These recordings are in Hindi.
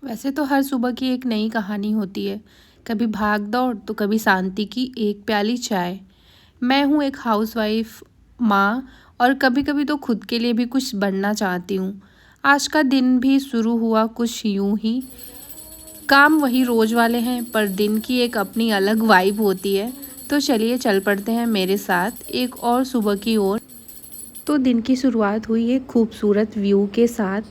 वैसे तो हर सुबह की एक नई कहानी होती है, कभी भाग दौड़ तो कभी शांति की एक प्याली चाय। मैं हूँ एक हाउसवाइफ, माँ, और कभी कभी तो खुद के लिए भी कुछ बनना चाहती हूँ। आज का दिन भी शुरू हुआ कुछ यूं ही। काम वही रोज वाले हैं, पर दिन की एक अपनी अलग वाइब होती है। तो चलिए चल पड़ते हैं मेरे साथ एक और सुबह की ओर। तो दिन की शुरुआत हुई एक खूबसूरत व्यू के साथ,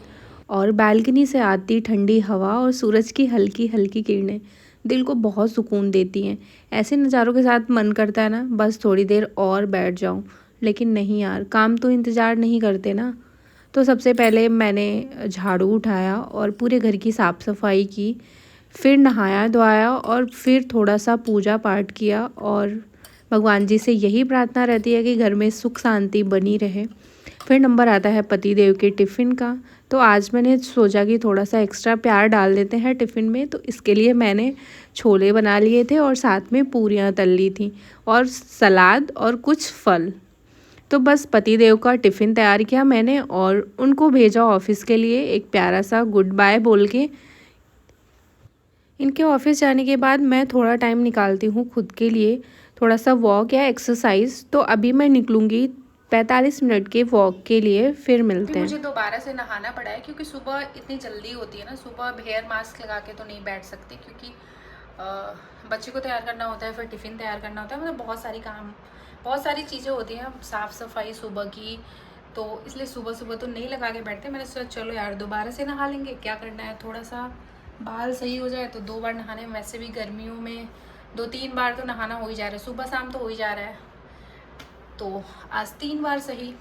और बालकनी से आती ठंडी हवा और सूरज की हल्की हल्की किरणें दिल को बहुत सुकून देती हैं। ऐसे नज़ारों के साथ मन करता है ना, बस थोड़ी देर और बैठ जाऊं। लेकिन नहीं यार, काम तो इंतज़ार नहीं करते ना। तो सबसे पहले मैंने झाड़ू उठाया और पूरे घर की साफ़ सफाई की। फिर नहाया धोया और फिर थोड़ा सा पूजा पाठ किया, और भगवान जी से यही प्रार्थना रहती है कि घर में सुख शांति बनी रहे। फिर नंबर आता है पति देव के टिफ़िन का। तो आज मैंने सोचा कि थोड़ा सा एक्स्ट्रा प्यार डाल देते हैं टिफ़िन में, तो इसके लिए मैंने छोले बना लिए थे और साथ में पूरियाँ तल ली थी, और सलाद और कुछ फल। तो बस पति देव का टिफ़िन तैयार किया मैंने और उनको भेजा ऑफिस के लिए, एक प्यारा सा गुड बाय बोल के। इनके ऑफिस जाने के बाद मैं थोड़ा टाइम निकालती हूँ खुद के लिए, थोड़ा सा वॉक या एक्सरसाइज। तो अभी मैं निकलूँगी 45 मिनट के वॉक के लिए, फिर मिलते हैं। मुझे दोबारा से नहाना पड़ा है क्योंकि सुबह इतनी जल्दी होती है ना, सुबह अब हेयर मास्क लगा के तो नहीं बैठ सकती, क्योंकि बच्चे को तैयार करना होता है, फिर टिफ़िन तैयार करना होता है, मतलब बहुत सारी चीज़ें होती हैं, साफ़ सफाई सुबह की। तो इसलिए सुबह सुबह तो नहीं लगा के बैठते। मैंने सोचा चलो यार दोबारा से नहा लेंगे, क्या करना है, थोड़ा सा बाल सही हो जाए। तो 2 बार नहाने में, वैसे भी गर्मियों में 2-3 बार तो नहाना हो ही जा रहा है, सुबह शाम तो हो ही जा रहा है, तो आज 3 बार सही।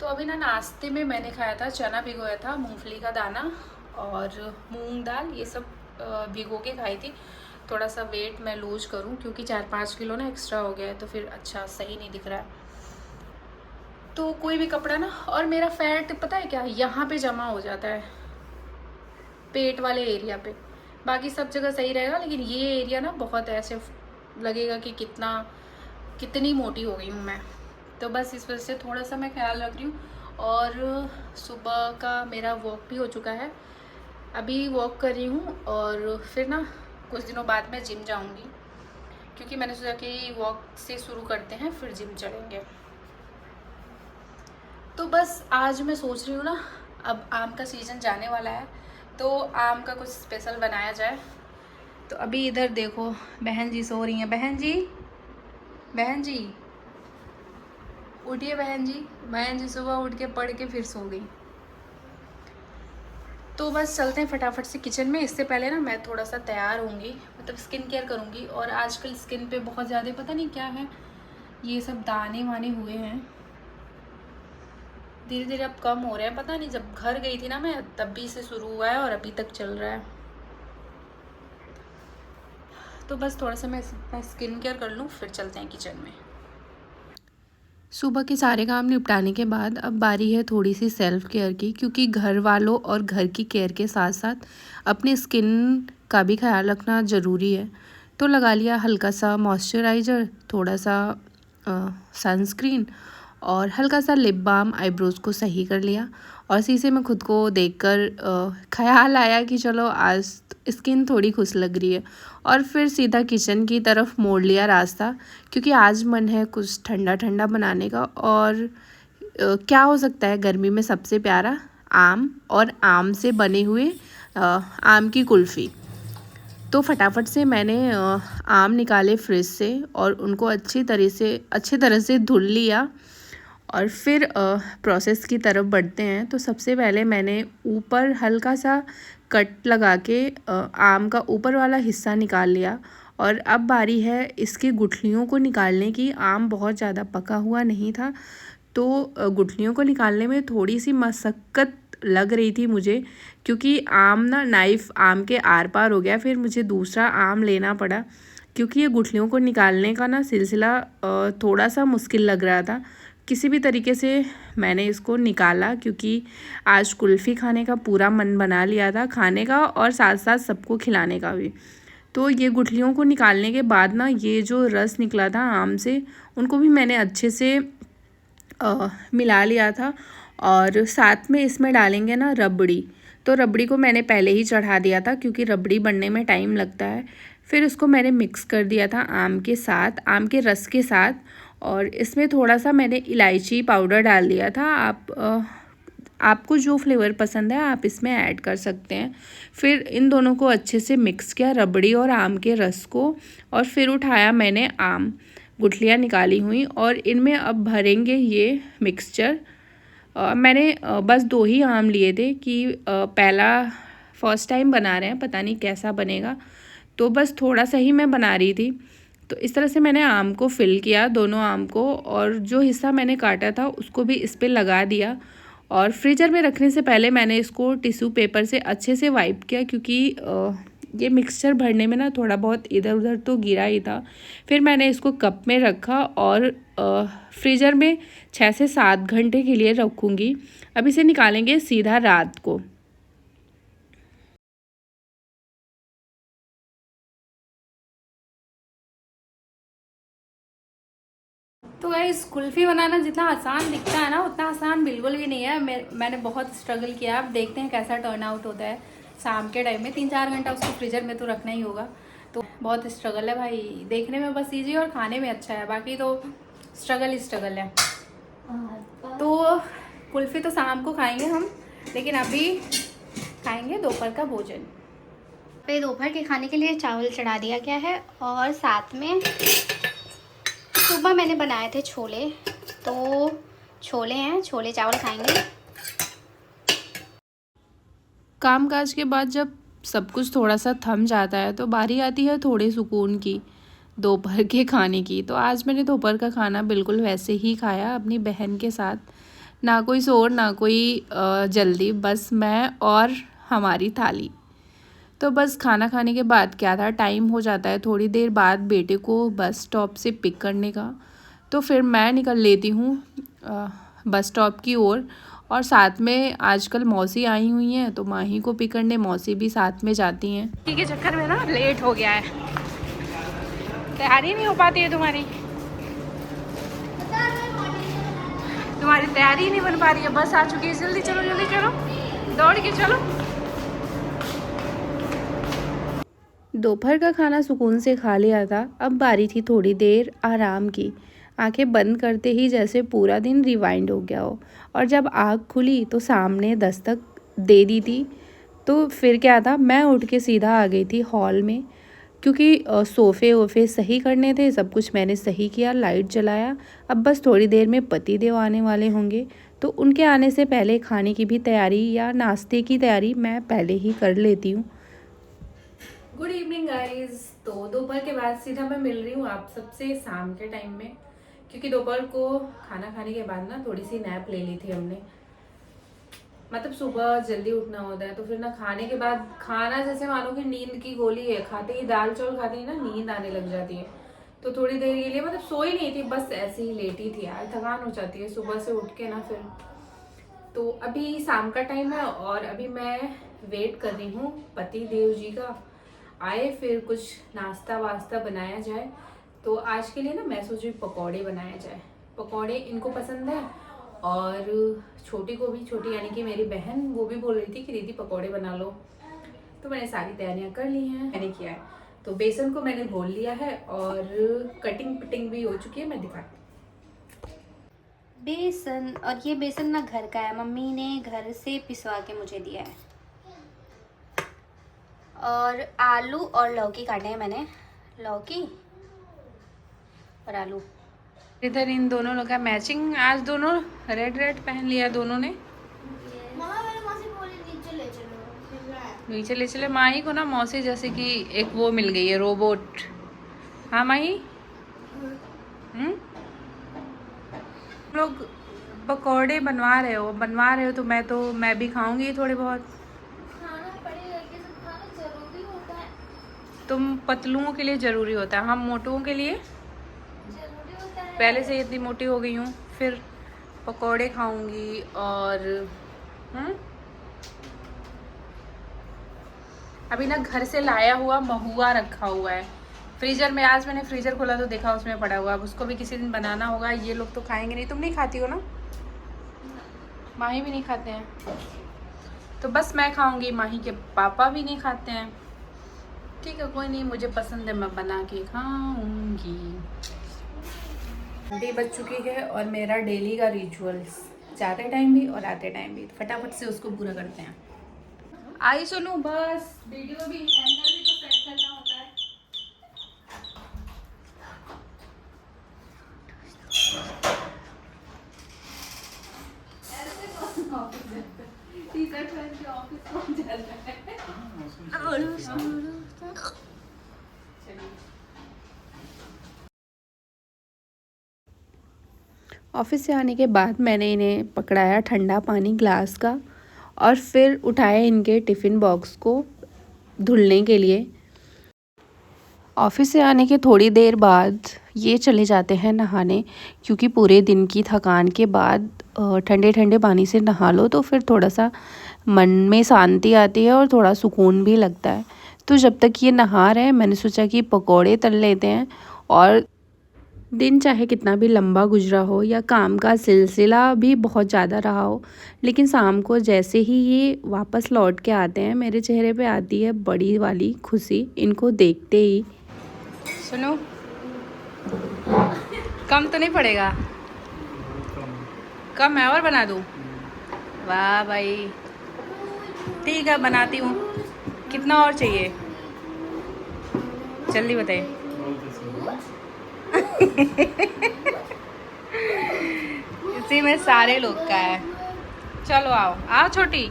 तो अभी ना नाश्ते में मैंने खाया था, चना भिगोया था, मूंगफली का दाना और मूंग दाल, ये सब भिगो के खाई थी। थोड़ा सा वेट मैं लूज करूं क्योंकि 4-5 किलो ना एक्स्ट्रा हो गया है, तो फिर अच्छा सही नहीं दिख रहा है। तो कोई भी कपड़ा ना, और मेरा फैट पता है क्या, यहाँ पे जमा हो जाता है, पेट वाले एरिया पे। बाकी सब जगह सही रहेगा, लेकिन ये एरिया ना बहुत ऐसे लगेगा कि कितनी मोटी हो गई हूँ मैं। तो बस इस वजह से थोड़ा सा मैं ख्याल रख रही हूँ। और सुबह का मेरा वॉक भी हो चुका है, अभी वॉक कर रही हूँ, और फिर ना कुछ दिनों बाद मैं जिम जाऊँगी, क्योंकि मैंने सोचा कि वॉक से शुरू करते हैं फिर जिम चलेंगे। तो बस आज मैं सोच रही हूँ ना, अब आम का सीज़न जाने वाला है, तो आम का कुछ स्पेशल बनाया जाए। तो अभी इधर देखो, बहन जी सो रही हैं। बहन जी, बहन जी उठिए, बहन जी। बहन जी सुबह उठ के पढ़ के फिर सो गई। तो बस चलते हैं फटाफट से किचन में। इससे पहले ना मैं थोड़ा सा तैयार होंगी, मतलब स्किन केयर करूँगी। और आजकल स्किन पे बहुत ज़्यादा पता नहीं क्या है, ये सब दाने वाने हुए हैं, धीरे धीरे अब कम हो रहे हैं। पता नहीं, जब घर गई थी ना मैं, तब भी से शुरू हुआ है और अभी तक चल रहा है। तो बस थोड़ा सा मैं स्किन केयर कर लूँ, फिर चलते हैं किचन में। सुबह के सारे काम निपटाने के बाद अब बारी है थोड़ी सी सेल्फ केयर की, क्योंकि घर वालों और घर की केयर के साथ साथ अपनी स्किन का भी ख्याल रखना ज़रूरी है। तो लगा लिया हल्का सा मॉइस्चराइज़र, थोड़ा सा सनस्क्रीन और हल्का सा लिप बाम, आईब्रोज़ को सही कर लिया। और शीशे में खुद को देखकर ख्याल आया कि चलो आज स्किन थोड़ी खुश लग रही है, और फिर सीधा किचन की तरफ मोड़ लिया रास्ता, क्योंकि आज मन है कुछ ठंडा ठंडा बनाने का। और क्या हो सकता है गर्मी में सबसे प्यारा, आम, और आम से बने हुए आम की कुल्फ़ी। तो फटाफट से मैंने आम निकाले फ्रिज से और उनको अच्छी तरह से धुल लिया। और फिर प्रोसेस की तरफ बढ़ते हैं। तो सबसे पहले मैंने ऊपर हल्का सा कट लगा के आम का ऊपर वाला हिस्सा निकाल लिया, और अब बारी है इसकी गुठलियों को निकालने की। आम बहुत ज़्यादा पका हुआ नहीं था, तो गुठलियों को निकालने में थोड़ी सी मशक्क़त लग रही थी मुझे, क्योंकि आम ना, नाइफ़ आम के आर पार हो गया। फिर मुझे दूसरा आम लेना पड़ा, क्योंकि ये गुठलियों को निकालने का ना सिलसिला थोड़ा सा मुश्किल लग रहा था। किसी भी तरीके से मैंने इसको निकाला, क्योंकि आज कुल्फ़ी खाने का पूरा मन बना लिया था, खाने का और साथ साथ सबको खिलाने का भी। तो ये गुठलियों को निकालने के बाद ना, ये जो रस निकला था आम से, उनको भी मैंने अच्छे से मिला लिया था। और साथ में इसमें डालेंगे ना रबड़ी। तो रबड़ी को मैंने पहले ही चढ़ा दिया था क्योंकि रबड़ी बनने में टाइम लगता है। फिर उसको मैंने मिक्स कर दिया था आम के साथ, आम के रस के साथ, और इसमें थोड़ा सा मैंने इलायची पाउडर डाल दिया था। आपको जो फ्लेवर पसंद है आप इसमें ऐड कर सकते हैं। फिर इन दोनों को अच्छे से मिक्स किया, रबड़ी और आम के रस को, और फिर उठाया मैंने आम, गुठलियाँ निकाली हुई, और इनमें अब भरेंगे ये मिक्सचर। मैंने बस 2 ही आम लिए थे कि पहला फर्स्ट टाइम बना रहे हैं, पता नहीं कैसा बनेगा, तो बस थोड़ा सा ही मैं बना रही थी। तो इस तरह से मैंने आम को फिल किया, दोनों आम को, और जो हिस्सा मैंने काटा था उसको भी इस पे लगा दिया। और फ्रीज़र में रखने से पहले मैंने इसको टिश्यू पेपर से अच्छे से वाइप किया, क्योंकि ये मिक्सचर भरने में ना थोड़ा बहुत इधर उधर तो गिरा ही था। फिर मैंने इसको कप में रखा और फ्रीज़र में 6 से 7 घंटे के लिए रखूँगी। अब इसे निकालेंगे सीधा रात को। तो गाइस, कुल्फ़ी बनाना जितना आसान दिखता है ना, उतना आसान बिल्कुल भी नहीं है। मैंने बहुत स्ट्रगल किया। अब देखते हैं कैसा टर्न आउट होता है। शाम के टाइम में 3-4 घंटा उसको फ्रीजर में तो रखना ही होगा। तो बहुत स्ट्रगल है भाई। देखने में बस ईजी और खाने में अच्छा है, बाकी तो स्ट्रगल ही स्ट्रगल है। तो कुल्फ़ी तो शाम को खाएंगे हम, लेकिन अभी खाएंगे दोपहर का भोजन। पे दोपहर के खाने के लिए चावल चढ़ा दिया गया है, और साथ में सुबह मैंने बनाए थे छोले, तो छोले हैं, छोले चावल खाएंगे। कामकाज के बाद जब सब कुछ थोड़ा सा थम जाता है तो बारी आती है थोड़े सुकून की, दोपहर के खाने की। तो आज मैंने दोपहर का खाना बिल्कुल वैसे ही खाया, अपनी बहन के साथ। ना कोई शोर, ना कोई जल्दी, बस मैं और हमारी थाली। तो बस खाना खाने के बाद क्या था, टाइम हो जाता है थोड़ी देर बाद बेटे को बस स्टॉप से पिक करने का। तो फिर मैं निकल लेती हूँ बस स्टॉप की ओर, और साथ में आजकल मौसी आई हुई हैं, तो माही को पिक करने मौसी भी साथ में जाती हैं। ठीक है, चक्कर में ना लेट हो गया है, तैयारी नहीं हो पाती है तुम्हारी तैयारी नहीं बन पा रही है। बस आ चुकी है, जल्दी चलो जल्दी चलो, दौड़ के चलो। दोपहर का खाना सुकून से खा लिया था। अब बारी थी थोड़ी देर आराम की। आंखें बंद करते ही जैसे पूरा दिन रिवाइंड हो गया हो, और जब आँख खुली तो सामने दस्तक दे दी थी। तो फिर क्या था, मैं उठ के सीधा आ गई थी हॉल में, क्योंकि सोफ़े वोफ़े सही करने थे। सब कुछ मैंने सही किया, लाइट जलाया। अब बस थोड़ी देर में पति देव आने वाले होंगे, तो उनके आने से पहले खाने की भी तैयारी या नाश्ते की तैयारी मैं पहले ही कर लेती हूँ। Good evening guys. तो दोपहर के बाद सीधा मैं मिल रही हूँ आप सबसे शाम के टाइम में, क्योंकि दोपहर को खाना खाने के बाद ना थोड़ी सी नैप ले ली थी हमने। मतलब सुबह जल्दी उठना होता है, तो फिर ना खाने के बाद, खाना जैसे मानो कि नींद की गोली है, खाते ही दाल चावल खाते ही ना नींद आने लग जाती है। तो थोड़ी देर के लिए, मतलब सोई नहीं थी, बस ऐसे ही लेटी थी यार, थकान हो जाती है सुबह से उठ के ना। फिर तो अभी शाम का टाइम है, और अभी मैं वेट कर रही हूँ पति देव जी का आए, फिर कुछ नाश्ता वास्ता बनाया जाए। तो आज के लिए ना मैं सोच रही पकौड़े बनाया जाए। पकौड़े इनको पसंद है, और छोटी को भी, छोटी यानी कि मेरी बहन, वो भी बोल रही थी कि दीदी पकौड़े बना लो। तो मैंने सारी तैयारियां कर ली हैं, मैंने किया है। तो बेसन को मैंने घोल लिया है, और कटिंग पिटिंग भी हो चुकी है, मैं दिखाती हूँ। बेसन, और ये बेसन ना घर का है, मम्मी ने घर से पिसवा के मुझे दिया है। और आलू और लौकी काटे हैं मैंने, लौकी और आलू। इधर इन दोनों लोग का मैचिंग, आज दोनों रेड रेड पहन लिया दोनों ने। नीचे ले चले माही को ना, मौसी जैसे कि एक वो मिल गई है, रोबोट। हाँ माही, लोग पकौड़े बनवा रहे हो तो मैं भी खाऊंगी थोड़े बहुत। तुम पतलुओं के लिए ज़रूरी होता है, हम मोटुओं के लिए पहले से इतनी मोटी हो गई हूँ। फिर पकौड़े खाऊंगी, और अभी ना घर से लाया हुआ महुआ रखा हुआ है फ्रीजर में। आज मैंने फ्रीजर खोला तो देखा उसमें पड़ा हुआ। अब उसको भी किसी दिन बनाना होगा। ये लोग तो खाएंगे नहीं, तुम नहीं खाती हो ना? माही भी नहीं खाते हैं तो बस मैं खाऊंगी, माही के पापा भी नहीं खाते हैं। ठीक है, कोई नहीं, मुझे पसंद है, मैं बना के खाऊंगी। घंटी बज चुकी है और मेरा डेली का रिचुअल्स, जाते टाइम भी और आते टाइम भी, फटाफट से उसको पूरा करते हैं। आई सुनू, बस वीडियो भी एंगल भी तो सेट करना होता है। टी-शर्ट पहन के ऑफिस पहुंच जाता है। ऑफिस से आने के बाद मैंने इन्हें पकड़ाया ठंडा पानी ग्लास का और फिर उठाया इनके टिफ़िन बॉक्स को धुलने के लिए। ऑफिस से आने के थोड़ी देर बाद ये चले जाते हैं नहाने, क्योंकि पूरे दिन की थकान के बाद ठंडे ठंडे पानी से नहा लो तो फिर थोड़ा सा मन में शांति आती है और थोड़ा सुकून भी लगता है। तो जब तक ये नहा रहे हैं मैंने सोचा कि पकौड़े तल लेते हैं। और दिन चाहे कितना भी लंबा गुजरा हो या काम का सिलसिला भी बहुत ज़्यादा रहा हो, लेकिन शाम को जैसे ही ये वापस लौट के आते हैं मेरे चेहरे पे आती है बड़ी वाली खुशी इनको देखते ही। सुनो, कम तो नहीं पड़ेगा? कम है और बना दूँ? वाह भाई, ठीक है बनाती हूँ। कितना और चाहिए जल्दी बताइए। इसी में सारे लोग का है। चलो आओ आओ छोटी।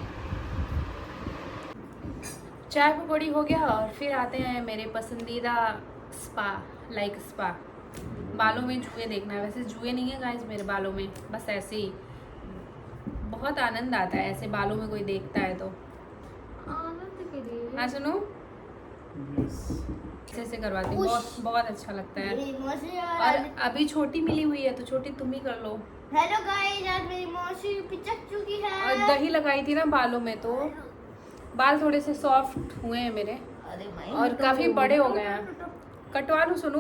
चाय पकौड़ी हो गया और फिर आते हैं मेरे पसंदीदा स्पा, लाइक स्पा। बालों में जुए देखना है, वैसे जुए नहीं है गाइस मेरे बालों में, बस ऐसे ही बहुत आनंद आता है ऐसे बालों में कोई देखता है तो। हाँ सुनो, ऐसे करवाती हूँ, बहुत अच्छा लगता है। और अभी छोटी मिली हुई है तो छोटी तुम ही कर लो। हेलो गाइस, आज मेरी मौसी पिचक चुकी है। और दही लगाई थी ना बालों में तो बाल थोड़े से सॉफ्ट हुए हैं मेरे और काफी बड़े हो गए हैं। कटवा लूं सुनू?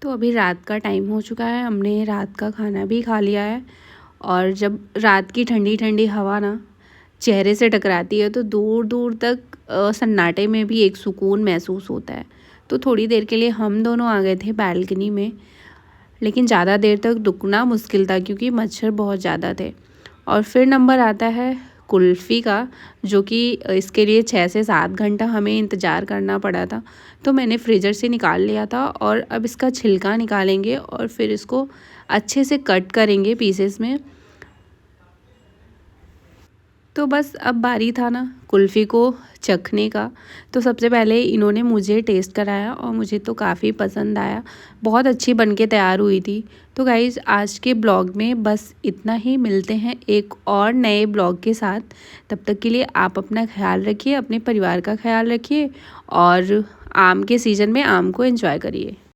तो अभी रात का टाइम हो चुका है, हमने रात का खाना भी खा लिया है। और जब रात की ठंडी ठंडी हवा ना चेहरे से टकराती है तो दूर दूर तक सन्नाटे में भी एक सुकून महसूस होता है। तो थोड़ी देर के लिए हम दोनों आ गए थे बैल्कनी में, लेकिन ज़्यादा देर तक रुकना मुश्किल था क्योंकि मच्छर बहुत ज़्यादा थे। और फिर नंबर आता है कुल्फ़ी का, जो कि इसके लिए 6 से 7 घंटा हमें इंतज़ार करना पड़ा था। तो मैंने फ्रीज़र से निकाल लिया था और अब इसका छिलका निकालेंगे और फिर इसको अच्छे से कट करेंगे पीसेस में। तो बस अब बारी था ना कुल्फ़ी को चखने का। तो सबसे पहले इन्होंने मुझे टेस्ट कराया और मुझे तो काफ़ी पसंद आया, बहुत अच्छी बन के तैयार हुई थी। तो गाइज़ आज के ब्लॉग में बस इतना ही, मिलते हैं एक और नए ब्लॉग के साथ। तब तक के लिए आप अपना ख्याल रखिए, अपने परिवार का ख्याल रखिए और आम के सीज़न में आम को एंजॉय करिए।